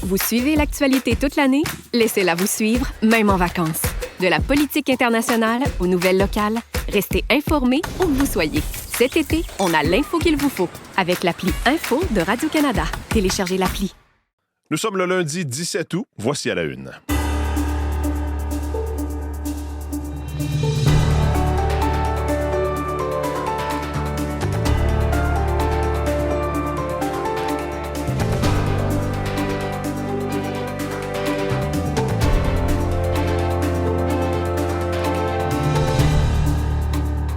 Vous suivez l'actualité toute l'année? Laissez-la vous suivre, même en vacances. De la politique internationale aux nouvelles locales, restez informés où que vous soyez. Cet été, on a l'info qu'il vous faut avec l'appli Info de Radio-Canada. Téléchargez l'appli. Nous sommes le lundi 17 août. Voici à la une.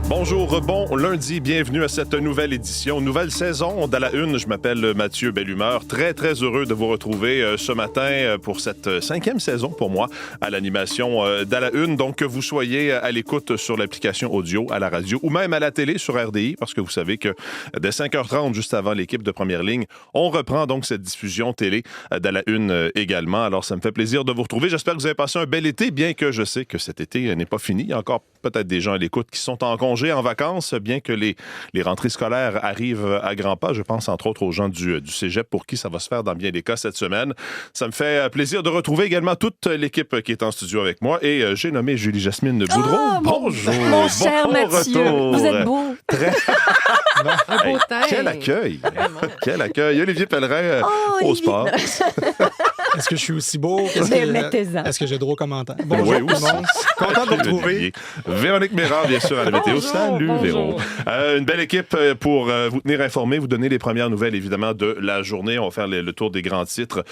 Bonjour, bon lundi, bienvenue à cette nouvelle édition, nouvelle saison d'À la Une. Je m'appelle Mathieu Bellumeur, très heureux de vous retrouver ce matin pour cette 5e saison pour moi à l'animation d'À la Une. Donc que vous soyez à l'écoute sur l'application audio, à la radio ou même à la télé sur RDI, parce que vous savez que dès 5h30, juste avant l'équipe de Première Ligne, on reprend donc cette diffusion télé d'À la Une également. Alors ça me fait plaisir de vous retrouver. J'espère que vous avez passé un bel été, bien que je sais que cet été n'est pas fini. Il y a encore peut-être des gens à l'écoute qui sont en congé, en vacances, bien que les rentrées scolaires arrivent à grands pas. Je pense entre autres aux gens du cégep pour qui ça va se faire dans bien des cas cette semaine. Ça me fait plaisir de retrouver également toute l'équipe qui est en studio avec moi et j'ai nommé Julie-Jasmine Boudreau. Bonjour! Mon cher Mathieu, retour. vous êtes beau. Un beau teint. Quel accueil! Quel accueil! Olivier Pellerin au sport. Est-ce que je suis aussi beau? Mettez-en. Est-ce que j'ai droit aux commentaires? Bonjour, Oui, tout le monde. Content de vous retrouver. Véronique Mérard, bien sûr, à la météo. Salut, bonjour. Véro. Une belle équipe pour vous tenir informés, vous donner les premières nouvelles, évidemment, de la journée. On va faire le tour des grands titres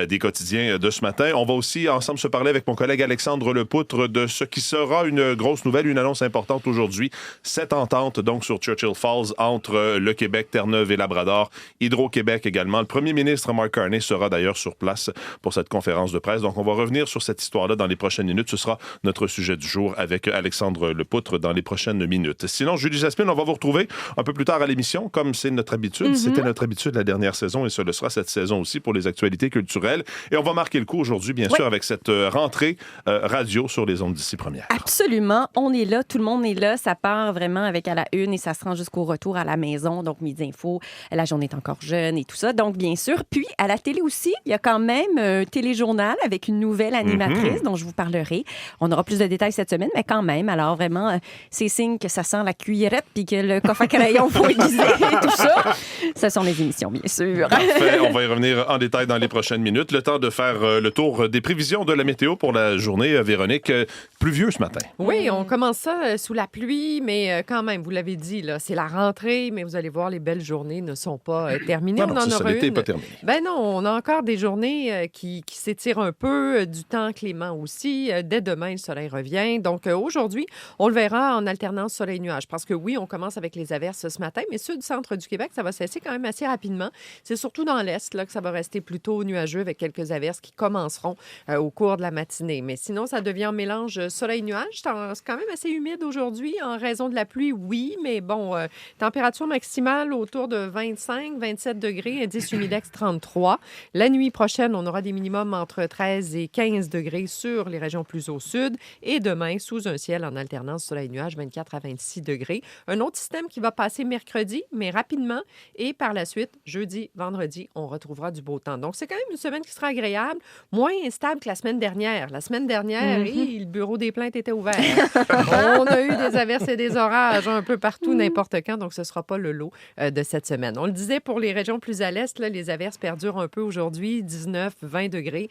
des quotidiens de ce matin. On va aussi, ensemble, se parler avec mon collègue Alexandre Lepoutre de ce qui sera une grosse nouvelle, une annonce importante aujourd'hui. Cette entente, donc, sur Churchill Falls entre le Québec, Terre-Neuve et Labrador. Hydro-Québec également. Le premier ministre, Mark Carney, sera d'ailleurs sur place pour cette conférence de presse. Donc, on va revenir sur cette histoire-là dans les prochaines minutes. Ce sera notre sujet du jour avec Alexandre Lepoutre dans les prochaines minutes. Sinon, Julie-Jasmine, on va vous retrouver un peu plus tard à l'émission, comme c'est notre habitude. C'était notre habitude la dernière saison et ce le sera cette saison aussi pour les actualités culturelles. Et on va marquer le coup aujourd'hui, bien sûr, avec cette rentrée radio sur les ondes d'ici première. Absolument. On est là. Tout le monde est là. Ça part vraiment avec À la Une et ça se rend jusqu'au retour à la maison. Donc, Midi Info, la journée est encore jeune et tout ça. Donc, bien sûr. Puis, à la télé aussi, il y a quand même un téléjournal avec une nouvelle animatrice dont je vous parlerai. On aura plus de détails cette semaine, mais quand même. Alors, vraiment, c'est signe que ça sent la cuillerette puis que le coffre à crayon faut aiguiser et tout ça. Ce sont les émissions, bien sûr. Parfait. On va y revenir en détail dans les prochaines minutes. Le temps de faire le tour des prévisions de la météo pour la journée. Véronique, pluvieux ce matin. Oui, on commence ça sous la pluie, mais quand même, vous l'avez dit, là, c'est la rentrée, mais vous allez voir, les belles journées ne sont pas terminées. Non, on en aura l'été une. n'est pas terminé. Ben non, on a encore des journées qui s'étirent un peu, du temps clément aussi. Dès demain, le soleil revient. Donc aujourd'hui, on le verra en alternance soleil-nuage. Parce que oui, on commence avec les averses ce matin, mais sud-centre du Québec, ça va cesser quand même assez rapidement. C'est surtout dans l'est là, que ça va rester plutôt nuageux avec quelques averses qui commenceront au cours de la matinée. Mais sinon, ça devient un mélange soleil-nuage. C'est quand même assez humide aujourd'hui en raison de la pluie, oui, mais bon, température maximale autour de 25, 27 degrés, indice humidex 33. La nuit prochaine, on aura des minimums entre 13 et 15 degrés sur les régions plus au sud. Et demain, sous un ciel en alternance soleil-nuage, 24 à 26 degrés. Un autre système qui va passer mercredi, mais rapidement. Et par la suite, jeudi, vendredi, on retrouvera du beau temps. Donc, c'est quand même une semaine qui sera agréable, moins instable que la semaine dernière. La semaine dernière, le bureau des plaintes était ouvert. On a eu des averses et des orages un peu partout, n'importe quand. Donc, ce ne sera pas le lot de cette semaine. On le disait, pour les régions plus à l'est, là, les averses perdurent un peu aujourd'hui, 19, 20 degrés.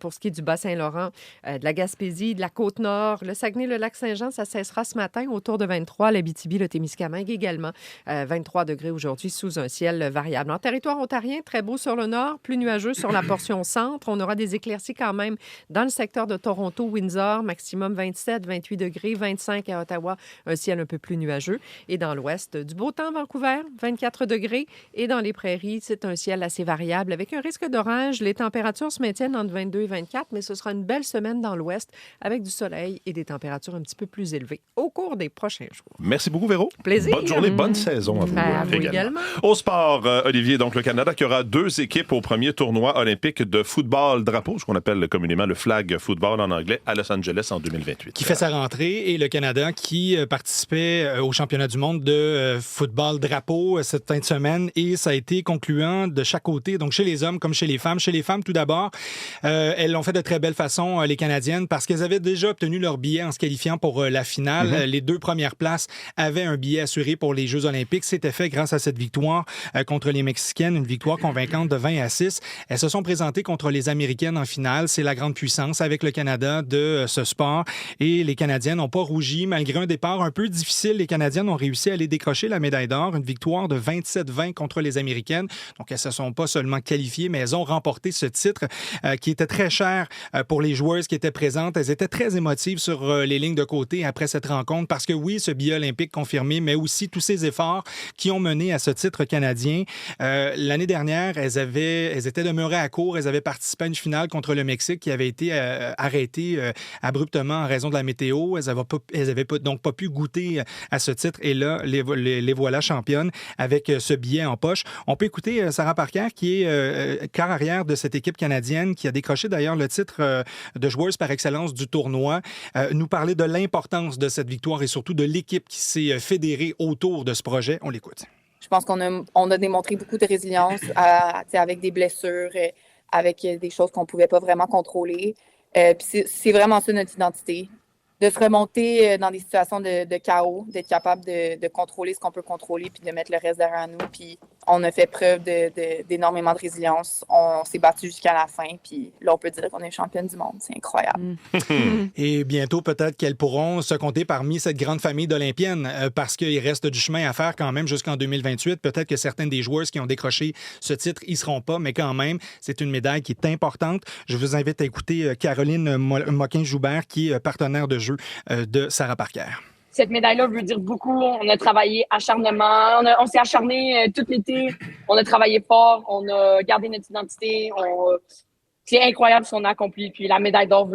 Pour ce qui est du Bas-Saint-Laurent, de la Gaspésie, de la Côte-Nord, le Saguenay, le Lac-Saint-Jean, ça cessera ce matin autour de 23. L'Abitibi, le Témiscamingue également, 23 degrés aujourd'hui sous un ciel variable. En territoire ontarien, très beau sur le nord, plus nuageux sur la portion centre. On aura des éclaircies quand même dans le secteur de Toronto, Windsor, maximum 27, 28 degrés, 25 à Ottawa, un ciel un peu plus nuageux. Et dans l'ouest, du beau temps, Vancouver, 24 degrés. Et dans les prairies, c'est un ciel assez variable avec un risque d'orage. Les températures se maintiennent entre 22 et 24, mais ce sera une belle semaine dans l'ouest avec du soleil et des températures un petit peu plus élevées au cours des prochains jours. Merci beaucoup, Véro. Plaisir. Bonne journée, bonne saison à vous, À vous également. Au sport, Olivier, donc le Canada qui aura 2 équipes au premier tournoi olympique de football drapeau, ce qu'on appelle communément le flag football en anglais, à Los Angeles en 2028. Qui fait sa rentrée et le Canada qui participait au championnat du monde de football drapeau cette fin de semaine et ça a été concluant de chaque côté, donc chez les hommes comme chez les femmes. Chez les femmes, tout d'abord, sport. Elles l'ont fait de très belle façon, les Canadiennes, parce qu'elles avaient déjà obtenu leur billet en se qualifiant pour la finale. Les 2 premières places avaient un billet assuré pour les Jeux olympiques. C'était fait grâce à cette victoire contre les Mexicaines, une victoire convaincante de 20-6. Elles se sont présentées contre les Américaines en finale. C'est la grande puissance avec le Canada de ce sport. Et les Canadiennes n'ont pas rougi. Malgré un départ un peu difficile, les Canadiennes ont réussi à aller décrocher la médaille d'or. Une victoire de 27-20 contre les Américaines. Donc, elles ne se sont pas seulement qualifiées, mais elles ont remporté ce titre qui était très cher pour les joueuses qui étaient présentes. Elles étaient très émotives sur les lignes de côté après cette rencontre parce que oui, ce billet olympique confirmé, mais aussi tous ces efforts qui ont mené à ce titre canadien. L'année dernière, elles étaient demeurées à court. Elles avaient participé à une finale contre le Mexique qui avait été arrêtée abruptement en raison de la météo. Elles n'avaient donc pas pu goûter à ce titre. Et là, les voilà championnes avec ce billet en poche. On peut écouter Sarah Parker, qui est quart arrière de cette équipe canadienne, qui a décroché d'ailleurs le titre de joueuse par excellence du tournoi, nous parler de l'importance de cette victoire et surtout de l'équipe qui s'est fédérée autour de ce projet. On l'écoute. Je pense qu'on a démontré beaucoup de résilience avec des blessures, avec des choses qu'on ne pouvait pas vraiment contrôler. Puis c'est vraiment ça notre identité. De se remonter dans des situations de chaos, d'être capable de contrôler ce qu'on peut contrôler puis de mettre le reste derrière nous. Puis on a fait preuve d'énormément de résilience. On s'est battu jusqu'à la fin. Puis là, on peut dire qu'on est championne du monde. C'est incroyable. Et bientôt, peut-être qu'elles pourront se compter parmi cette grande famille d'Olympiennes parce qu'il reste du chemin à faire quand même jusqu'en 2028. Peut-être que certaines des joueuses qui ont décroché ce titre y seront pas, mais quand même, c'est une médaille qui est importante. Je vous invite à écouter Caroline Moquin-Joubert, qui est partenaire de jeu de Sarah Parker. Cette médaille-là veut dire beaucoup. On a travaillé acharnement. On s'est acharné tout l'été. On a travaillé fort. On a gardé notre identité. C'est incroyable ce qu'on a accompli. Puis la médaille d'or,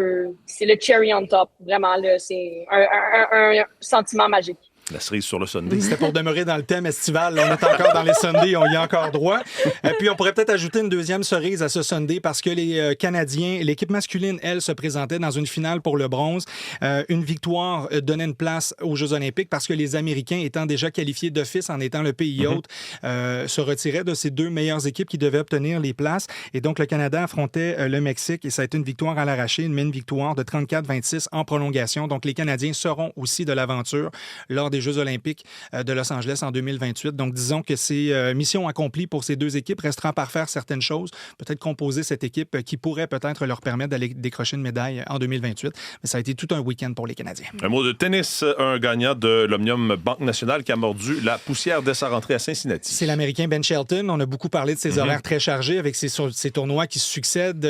c'est le cherry on top. Vraiment, là, c'est un sentiment magique. La cerise sur le Sunday. C'était pour demeurer dans le thème estival. On est encore dans les Sundays, on y a encore droit. Et puis, on pourrait peut-être ajouter une deuxième cerise à ce Sunday parce que les Canadiens, l'équipe masculine, elle, se présentait dans une finale pour le bronze. Une victoire donnait une place aux Jeux olympiques parce que les Américains, étant déjà qualifiés d'office en étant le pays hôte, se retiraient de ces 2 meilleures équipes qui devaient obtenir les places. Et donc, le Canada affrontait le Mexique et ça a été une victoire à l'arraché, une victoire de 34-26 en prolongation. Donc, les Canadiens seront aussi de l'aventure lors des Jeux olympiques de Los Angeles en 2028. Donc, disons que c'est mission accomplie pour ces 2 équipes. Restera par faire certaines choses. Peut-être composer cette équipe qui pourrait peut-être leur permettre d'aller décrocher une médaille en 2028. Mais ça a été tout un week-end pour les Canadiens. Un mot de tennis. Un gagnant de l'Omnium Banque Nationale qui a mordu la poussière dès sa rentrée à Cincinnati. C'est l'Américain Ben Shelton. On a beaucoup parlé de ses horaires très chargés avec ses tournois qui se succèdent.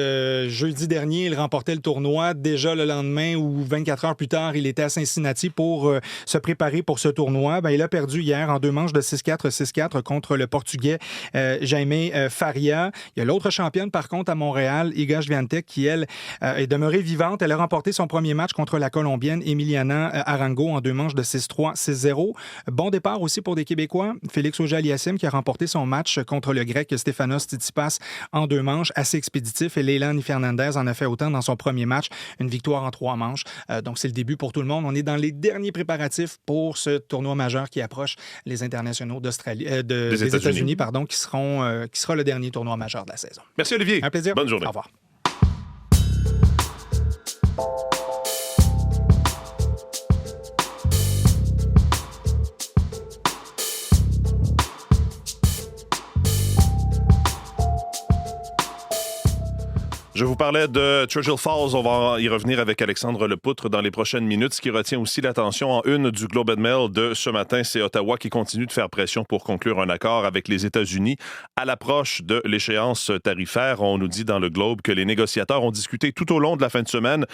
Jeudi dernier, il remportait le tournoi. Déjà le lendemain ou 24 heures plus tard, il était à Cincinnati pour se préparer pour ce tournoi. Il a perdu hier en 2 manches de 6-4, 6-4 contre le Portugais Jaime Faria. Il y a l'autre championne, par contre, à Montréal, Iga Swiatek, qui, elle, est demeurée vivante. Elle a remporté son premier match contre la Colombienne Emiliana Arango en 2 manches de 6-3, 6-0. Bon départ aussi pour des Québécois. Félix Auger-Aliassime qui a remporté son match contre le Grec Stefanos Tsitsipas en 2 manches, assez expéditif. Et Leilani Fernandez en a fait autant dans son premier match. Une victoire en 3 manches. Donc, c'est le début pour tout le monde. On est dans les derniers préparatifs pour ce tournoi majeur qui approche les internationaux des États-Unis, qui sera le dernier tournoi majeur de la saison. Merci Olivier. Un plaisir. Bonne journée. Au revoir. Je vous parlais de Churchill Falls. On va y revenir avec Alexandre Lepoutre dans les prochaines minutes. Ce qui retient aussi l'attention en une du Globe and Mail de ce matin, c'est Ottawa qui continue de faire pression pour conclure un accord avec les États-Unis à l'approche de l'échéance tarifaire. On nous dit dans le Globe que les négociateurs ont discuté tout au long de la fin de semaine,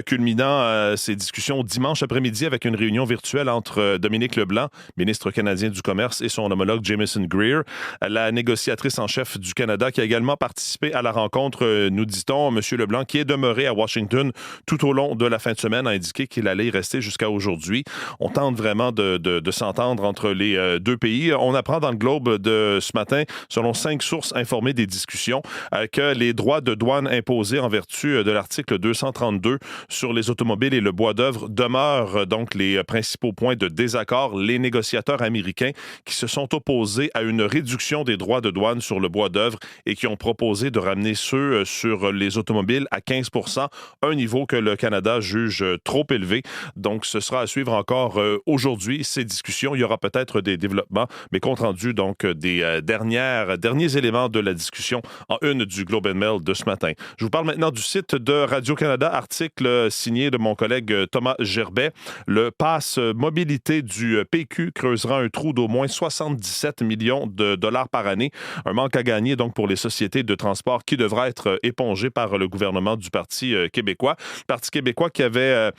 culminant ces discussions dimanche après-midi avec une réunion virtuelle entre Dominique Leblanc, ministre canadien du Commerce, et son homologue Jameson Greer, la négociatrice en chef du Canada, qui a également participé à la rencontre, nous dit-on. M. Leblanc, qui est demeuré à Washington tout au long de la fin de semaine, a indiqué qu'il allait y rester jusqu'à aujourd'hui. On tente vraiment de s'entendre entre les 2 pays. On apprend dans le Globe de ce matin, selon 5 sources informées des discussions, que les droits de douane imposés en vertu de l'article 232 sur les automobiles et le bois d'œuvre demeurent donc les principaux points de désaccord. Les négociateurs américains qui se sont opposés à une réduction des droits de douane sur le bois d'œuvre et qui ont proposé de ramener ceux sur les automobiles à 15 %, un niveau que le Canada juge trop élevé. Donc, ce sera à suivre encore aujourd'hui, ces discussions. Il y aura peut-être des développements, mais compte rendu donc des derniers éléments de la discussion en une du Globe and Mail de ce matin. Je vous parle maintenant du site de Radio-Canada, article signé de mon collègue Thomas Gerbet. Le pass mobilité du PQ creusera un trou d'au moins 77 millions de dollars par année. Un manque à gagner donc pour les sociétés de transport qui devra être épongé par le gouvernement du Parti québécois. Le Parti québécois qui avait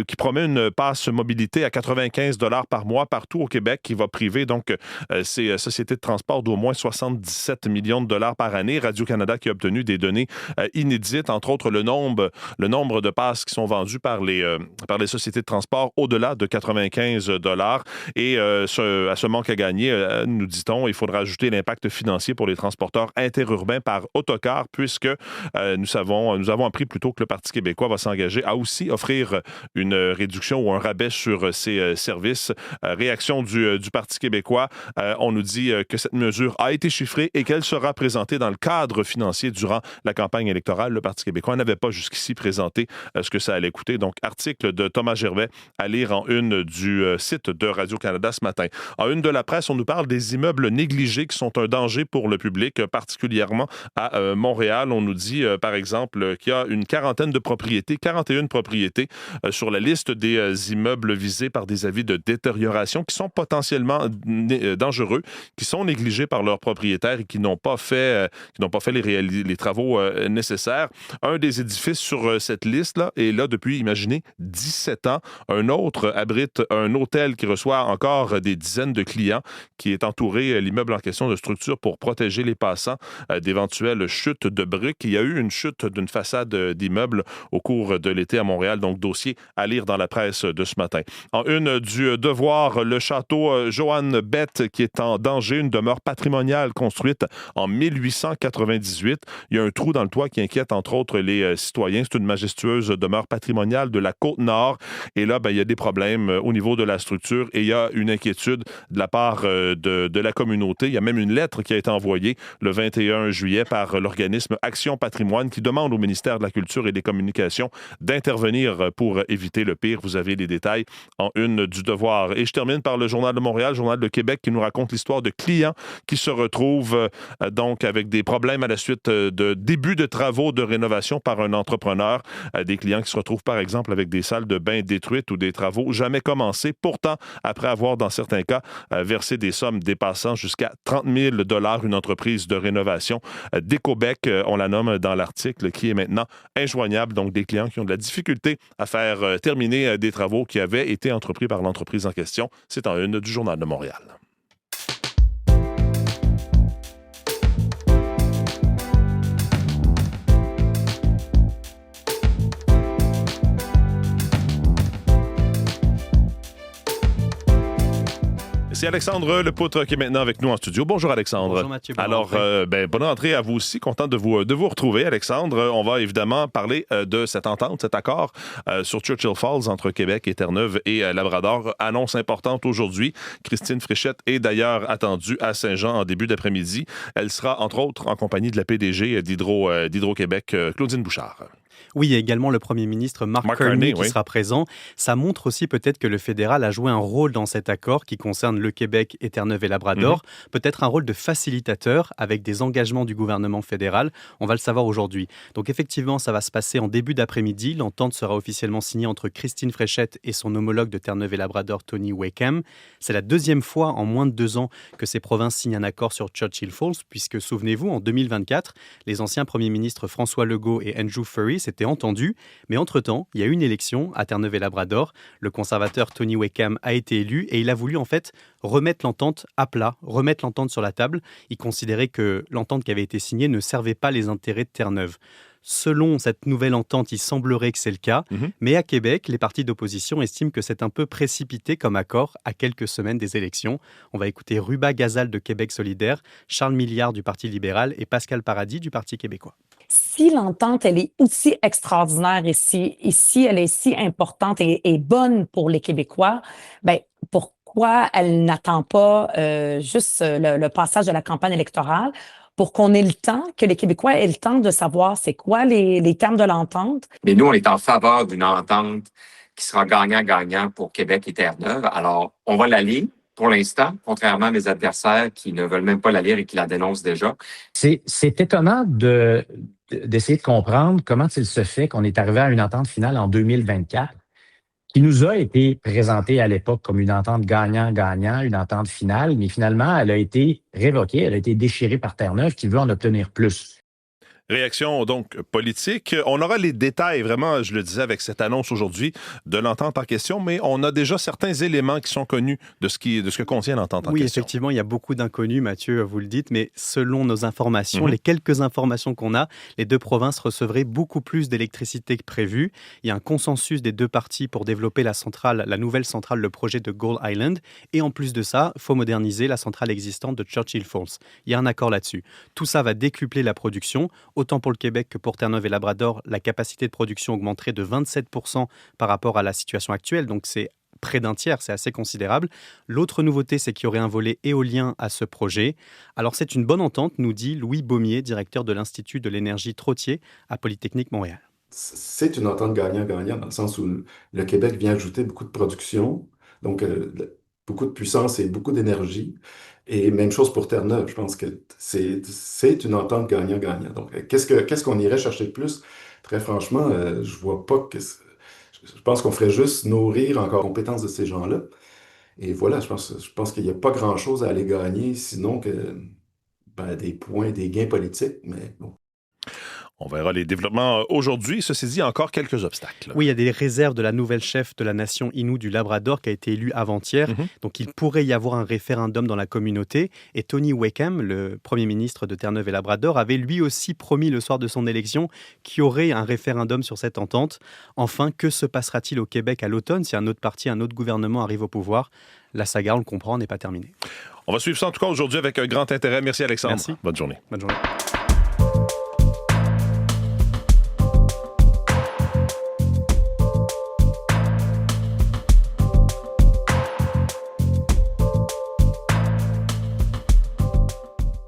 qui promet une passe mobilité à 95 dollars par mois partout au Québec, qui va priver donc ces sociétés de transport d'au moins 77 millions de dollars par année. Radio-Canada qui a obtenu des données inédites, entre autres le nombre de passes qui sont vendues par les sociétés de transport au-delà de 95 dollars. Et à ce manque à gagner, nous dit-on, il faudra ajouter l'impact financier pour les transporteurs interurbains par autocar, puisque nous avons appris plus tôt que le Parti québécois va s'engager à aussi offrir une réduction ou un rabais sur ses services. Réaction du Parti québécois, on nous dit que cette mesure a été chiffrée et qu'elle sera présentée dans le cadre financier durant la campagne électorale. Le Parti québécois n'avait pas jusqu'ici présenté ce que ça allait coûter. Donc, article de Thomas Gerbet à lire en une du site de Radio-Canada ce matin. En une de la presse, on nous parle des immeubles négligés qui sont un danger pour le public, particulièrement à Montréal. On nous dit, par exemple, qu'il y a une quarantaine de propriétés, 41 propriétés sur la liste des immeubles visés par des avis de détérioration qui sont potentiellement dangereux, qui sont négligés par leurs propriétaires et qui n'ont pas fait les travaux nécessaires. Un des édifices sur cette liste-là est là depuis, imaginez, 17 ans. Un autre abrite un hôtel qui reçoit encore des dizaines de clients, qui est entouré, l'immeuble en question, de structures pour protéger les passants d'éventuelles chutes de briques. Il y a eu une chute d'une façade d'immeuble au cours de l'été à Montréal, donc dossier à lire dans la presse de ce matin. En une du Devoir, le château Johann Beth qui est en danger, une demeure patrimoniale construite en 1898. Il y a un trou dans le toit qui inquiète entre autres les citoyens. C'est une majestueuse demeure patrimoniale de la Côte-Nord. Et là, il y a des problèmes au niveau de la structure et il y a une inquiétude de la part de la communauté. Il y a même une lettre qui a été envoyée le 21 juillet par l'organisme Action Patrimoine qui demande au ministère de la Culture et des Communications d'intervenir pour éviter le pire. Vous avez les détails en une du Devoir. Et je termine par le Journal de Montréal, Journal de Québec qui nous raconte l'histoire de clients qui se retrouvent donc avec des problèmes à la suite de début de travaux de rénovation par un entrepreneur. Des clients qui se retrouvent par exemple avec des salles de bain détruites ou des travaux jamais commencés. Pourtant, après avoir dans certains cas versé des sommes dépassant jusqu'à 30 000 $, une entreprise de rénovation d'Écobec, on la nomme dans l'article, qui est maintenant injoignable. Donc des clients qui ont de la difficulté à faire terminer des travaux qui avaient été entrepris par l'entreprise en question. C'est en une du Journal de Montréal. C'est Alexandre Lepoutre qui est maintenant avec nous en studio. Bonjour Alexandre. Bonjour Mathieu. Alors, bonne rentrée à vous aussi. Content de vous retrouver, Alexandre. On va évidemment parler de cette entente, cet accord sur Churchill Falls entre Québec et Terre-Neuve et Labrador. Annonce importante aujourd'hui. Christine Fréchette est d'ailleurs attendue à Saint-Jean en début d'après-midi. Elle sera entre autres en compagnie de la PDG d'Hydro-Québec, Claudine Bouchard. Oui, il y a également le premier ministre Mark Carney qui sera présent. Ça montre aussi peut-être que le fédéral a joué un rôle dans cet accord qui concerne le Québec et Terre-Neuve et Labrador. Peut-être un rôle de facilitateur avec des engagements du gouvernement fédéral. On va le savoir aujourd'hui. Donc effectivement, ça va se passer en début d'après-midi. L'entente sera officiellement signée entre Christine Fréchette et son homologue de Terre-Neuve et Labrador, Tony Wakeham. C'est la deuxième fois en moins de 2 ans que ces provinces signent un accord sur Churchill Falls, puisque, souvenez-vous, en 2024, les anciens premiers ministres François Legault et Andrew Furry s'étaient entendus, mais entre-temps, il y a eu une élection à Terre-Neuve et Labrador. Le conservateur Tony Wakeham a été élu et il a voulu en fait remettre l'entente à plat, remettre l'entente sur la table. Il considérait que l'entente qui avait été signée ne servait pas les intérêts de Terre-Neuve. Selon cette nouvelle entente, il semblerait que c'est le cas, mais à Québec, les partis d'opposition estiment que c'est un peu précipité comme accord à quelques semaines des élections. On va écouter Ruba Gazal de Québec solidaire, Charles Milliard du Parti libéral et Pascal Paradis du Parti québécois. Si l'entente, elle est aussi extraordinaire ici, elle est si importante et bonne pour les Québécois, ben pourquoi elle n'attend pas juste le passage de la campagne électorale pour qu'on ait le temps, que les Québécois aient le temps de savoir c'est quoi les termes de l'entente. Mais nous, on est en faveur d'une entente qui sera gagnant-gagnant pour Québec et Terre-Neuve. Alors, on va la lire pour l'instant, contrairement à mes adversaires qui ne veulent même pas la lire et qui la dénoncent déjà. C'est étonnant d'essayer de comprendre comment il se fait qu'on est arrivé à une entente finale en 2024 qui nous a été présentée à l'époque comme une entente gagnant-gagnant, une entente finale, mais finalement, elle a été révoquée, elle a été déchirée par Terre-Neuve qui veut en obtenir plus. Réaction donc politique. On aura les détails, vraiment, je le disais avec cette annonce aujourd'hui, de l'entente en question, mais on a déjà certains éléments qui sont connus de ce que contient l'entente en question. Oui, effectivement, il y a beaucoup d'inconnus, Mathieu, vous le dites, mais selon nos informations, les quelques informations qu'on a, les deux provinces recevraient beaucoup plus d'électricité que prévu. Il y a un consensus des deux parties pour développer la nouvelle centrale, le projet de Gull Island, et en plus de ça, il faut moderniser la centrale existante de Churchill Falls. Il y a un accord là-dessus. Tout ça va décupler la production. Autant pour le Québec que pour Terre-Neuve et Labrador, la capacité de production augmenterait de 27% par rapport à la situation actuelle. Donc, c'est près d'un tiers, c'est assez considérable. L'autre nouveauté, c'est qu'il y aurait un volet éolien à ce projet. Alors, c'est une bonne entente, nous dit Louis Baumier, directeur de l'Institut de l'énergie Trottier à Polytechnique Montréal. C'est une entente gagnant-gagnant dans le sens où le Québec vient ajouter beaucoup de production, donc beaucoup de puissance et beaucoup d'énergie. Et même chose pour Terre-Neuve, je pense que c'est une entente gagnant-gagnant. Donc, qu'est-ce qu'on irait chercher de plus? Très franchement, je vois pas que... Je pense qu'on ferait juste nourrir encore les compétences de ces gens-là. Et voilà, je pense qu'il n'y a pas grand-chose à aller gagner, sinon que des points, des gains politiques, mais bon. On verra les développements aujourd'hui. Ceci dit, il y a encore quelques obstacles. Oui, il y a des réserves de la nouvelle chef de la nation Innu du Labrador qui a été élue avant-hier. Donc, il pourrait y avoir un référendum dans la communauté. Et Tony Wakeham, le premier ministre de Terre-Neuve et Labrador, avait lui aussi promis le soir de son élection qu'il y aurait un référendum sur cette entente. Enfin, que se passera-t-il au Québec à l'automne si un autre parti, un autre gouvernement arrive au pouvoir? La saga, on le comprend, n'est pas terminée. On va suivre ça en tout cas aujourd'hui avec un grand intérêt. Merci Alexandre. Merci. Bonne journée. Bonne journée.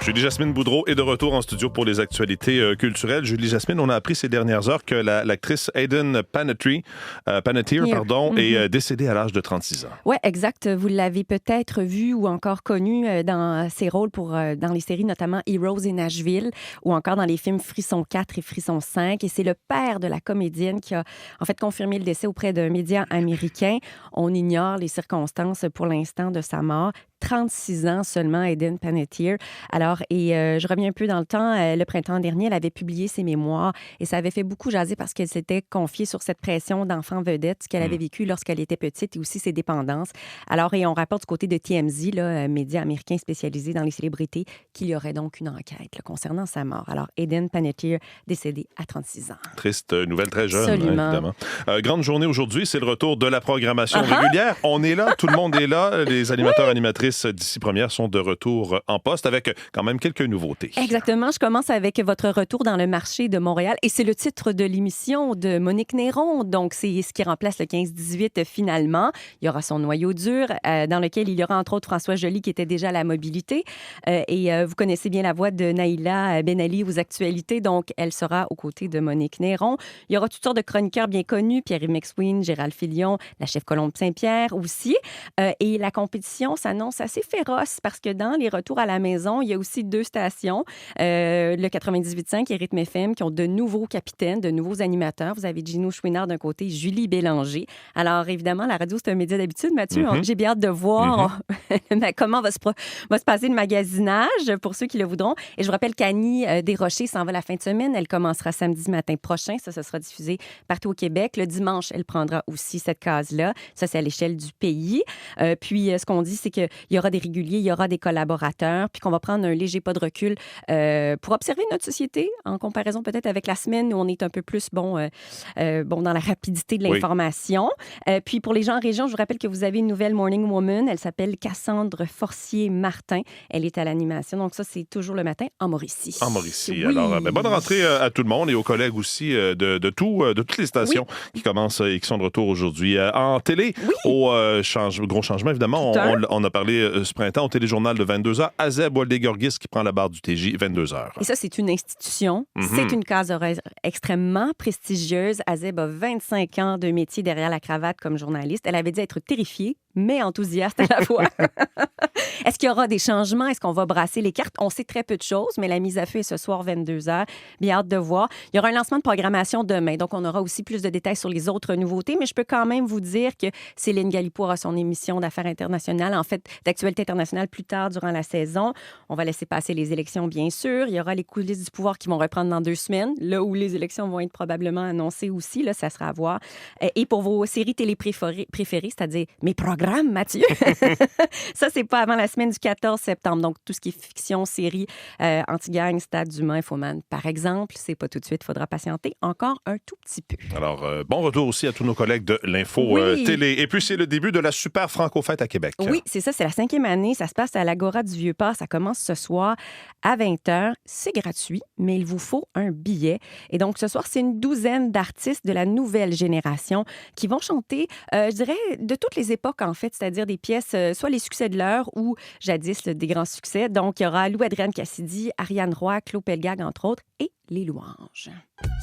Julie-Jasmine Boudreau est de retour en studio pour les actualités culturelles. Julie-Jasmine, on a appris ces dernières heures que l'actrice Hayden Panettiere est décédée à l'âge de 36 ans. Oui, exact. Vous l'avez peut-être vu ou encore connu dans ses rôles dans les séries, notamment Heroes et Nashville, ou encore dans les films Frisson 4 et Frisson 5. Et c'est le père de la comédienne qui a en fait confirmé le décès auprès d'un média américain. On ignore les circonstances pour l'instant de sa mort. 36 ans seulement, Hayden Panettiere. Alors, je reviens un peu dans le temps. Le printemps dernier, elle avait publié ses mémoires et ça avait fait beaucoup jaser parce qu'elle s'était confiée sur cette pression d'enfant vedette, ce qu'elle avait vécu lorsqu'elle était petite et aussi ses dépendances. Alors, et on rapporte du côté de TMZ, média américain spécialisé dans les célébrités, qu'il y aurait donc une enquête concernant sa mort. Alors, Hayden Panettiere, décédée à 36 ans. Triste nouvelle, très jeune, évidemment. Grande journée aujourd'hui, c'est le retour de la programmation régulière. On est là, tout le monde est là. Les animateurs, animatrices d'ici première sont de retour en poste avec quand même quelques nouveautés. Exactement. Je commence avec votre retour dans le marché de Montréal et c'est le titre de l'émission de Monique Néron. Donc, c'est ce qui remplace le 15-18 finalement. Il y aura son noyau dur dans lequel il y aura entre autres François Joly qui était déjà à la mobilité et vous connaissez bien la voix de Naïla Ben-Ali aux actualités. Donc, elle sera aux côtés de Monique Néron. Il y aura toutes sortes de chroniqueurs bien connus, Pierre-Yves McSween, Gérald Filion, la chef Colombe Saint-Pierre aussi. Et la compétition s'annonce assez féroce parce que dans les retours à la maison, il y a aussi deux stations, le 98.5 et Rythme FM, qui ont de nouveaux capitaines, de nouveaux animateurs. Vous avez Gino Chouinard d'un côté, Julie Bélanger. Alors, évidemment, la radio, c'est un média d'habitude, Mathieu. J'ai bien hâte de voir comment va se passer le magasinage pour ceux qui le voudront. Et je vous rappelle qu'Annie Desrochers s'en va la fin de semaine. Elle commencera samedi matin prochain. Ça sera diffusé partout au Québec. Le dimanche, elle prendra aussi cette case-là. Ça, c'est à l'échelle du pays. Puis, ce qu'on dit, c'est qu'il y aura des réguliers, il y aura des collaborateurs, puis qu'on va prendre un léger pas de recul pour observer notre société en comparaison peut-être avec la semaine où on est un peu plus dans la rapidité de l'information. Puis pour les gens en région, je vous rappelle que vous avez une nouvelle Morning Woman. Elle s'appelle Cassandre Forcier-Martin. Elle est à l'animation. Donc ça, c'est toujours le matin en Mauricie. En Mauricie. Oui. Alors, bonne rentrée à tout le monde et aux collègues aussi de toutes les stations qui commencent et qui sont de retour aujourd'hui. En télé, gros changement, évidemment. On a parlé ce printemps au téléjournal de 22h. Azeb Woldegorgis qui prend la barre du TJ 22h. Et ça, c'est une institution. C'est une case horaire extrêmement prestigieuse. Azeb a 25 ans de métier derrière la cravate comme journaliste. Elle avait dit être terrifiée, mais enthousiaste à la fois. Est-ce qu'il y aura des changements? Est-ce qu'on va brasser les cartes? On sait très peu de choses, mais la mise à feu est ce soir 22h. Bien hâte de voir. Il y aura un lancement de programmation demain, donc on aura aussi plus de détails sur les autres nouveautés, mais je peux quand même vous dire que Céline Galipo aura son émission d'affaires internationales, en fait, d'actualité internationale plus tard durant la saison. On va laisser passer les élections, bien sûr. Il y aura les coulisses du pouvoir qui vont reprendre dans 2 semaines, là où les élections vont être probablement annoncées aussi, là, ça sera à voir. Et pour vos séries télé préférées, c'est-à-dire mes programmes, Mathieu, ça, c'est pas avant la semaine du 14 septembre. Donc, tout ce qui est fiction, série, Anti-Gang, Stade d'Humain, Infoman, par exemple, c'est pas tout de suite. Il faudra patienter encore un tout petit peu. Alors, bon retour aussi à tous nos collègues de l'Info Télé. Et puis, c'est le début de la Super Franco-Fête à Québec. Oui, c'est ça. C'est la 5e année. Ça se passe à l'Agora du Vieux-Port. Ça commence ce soir à 20h. C'est gratuit, mais il vous faut un billet. Et donc, ce soir, c'est une douzaine d'artistes de la nouvelle génération qui vont chanter, je dirais, de toutes les époques, en fait, c'est-à-dire des pièces, soit les succès de l'heure ou jadis des grands succès. Donc, il y aura Lou-Adrienne Cassidy, Ariane Roy, Claude Pelgag, entre autres, et les louanges.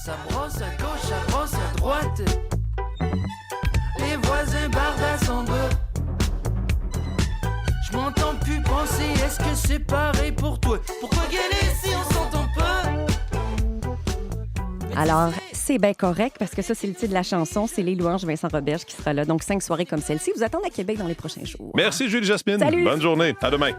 Ça brosse à gauche, ça brosse à droite. Les voisins bardassent en bas. Je m'entends plus penser, est-ce que c'est pareil pour toi? Pourquoi gueuler si on s'entend pas? Alors, c'est bien correct parce que ça, c'est le titre de la chanson. C'est Les Louanges Vincent Roberge qui sera là. Donc, 5 soirées comme celle-ci. Vous attendez à Québec dans les prochains jours. Merci, Julie Jasmine. Salut. Bonne journée. À demain.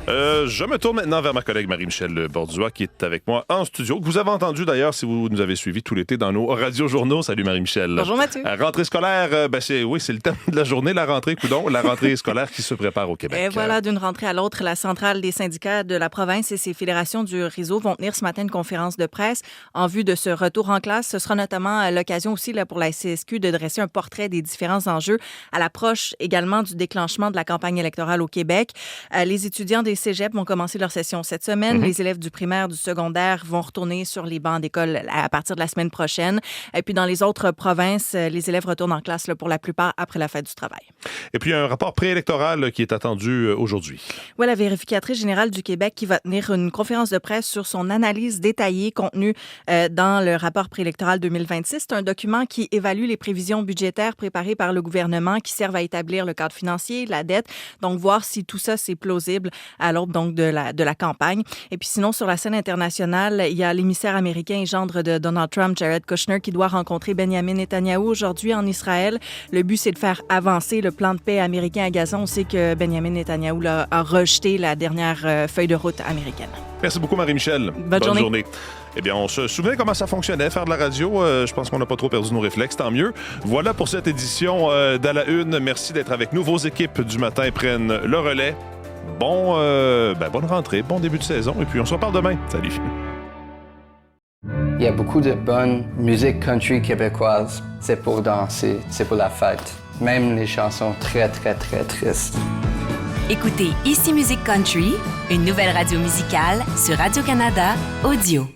Je me tourne maintenant vers ma collègue Marie-Michel Borduas qui est avec moi en studio. Que vous avez entendu d'ailleurs si vous nous avez suivis tout l'été dans nos radiojournaux. Salut Marie-Michel. Bonjour Mathieu. Rentrée scolaire, c'est le thème de la journée, la rentrée, la rentrée scolaire qui se prépare au Québec. Et voilà, d'une rentrée à l'autre, la centrale des syndicats de la province et ses fédérations du réseau vont tenir ce matin une conférence de presse en vue de ce retour en classe. Ce sera notamment l'occasion aussi là, pour la CSQ de dresser un portrait des différents enjeux à l'approche également du déclenchement de la campagne électorale au Québec. Les étudiants des cégeps vont commencer leur session cette semaine. Les élèves du primaire, du secondaire vont retourner sur les bancs d'école à partir de la semaine prochaine. Et puis, dans les autres provinces, les élèves retournent en classe là, pour la plupart après la fête du travail. Et puis, un rapport préélectoral qui est attendu aujourd'hui. Oui, la vérificatrice générale du Québec qui va tenir une conférence de presse sur son analyse détaillée contenue dans le rapport préélectoral 2026. C'est un document qui évalue les prévisions budgétaires préparées par le gouvernement qui servent à établir le cadre financier, la dette, donc voir si tout ça, c'est plausible à l'aube donc de la campagne. Et puis sinon, sur la scène internationale, il y a l'émissaire américain et gendre de Donald Trump, Jared Kushner, qui doit rencontrer Benjamin Netanyahou aujourd'hui en Israël. Le but, c'est de faire avancer le plan de paix américain à Gaza. On sait que Benjamin Netanyahou a rejeté la dernière feuille de route américaine. Merci beaucoup, Marie-Michel. Bonne journée. Eh bien, on se souvient comment ça fonctionnait, faire de la radio. Je pense qu'on n'a pas trop perdu nos réflexes, tant mieux. Voilà pour cette édition d'À la Une. Merci d'être avec nous. Vos équipes du matin prennent le relais. Bonne rentrée, bon début de saison. Et puis, on se reparle demain. Salut. Il y a beaucoup de bonne musique country québécoise. C'est pour danser, c'est pour la fête. Même les chansons très, très, très tristes. Écoutez Ici Musique Country, une nouvelle radio musicale sur Radio-Canada Audio.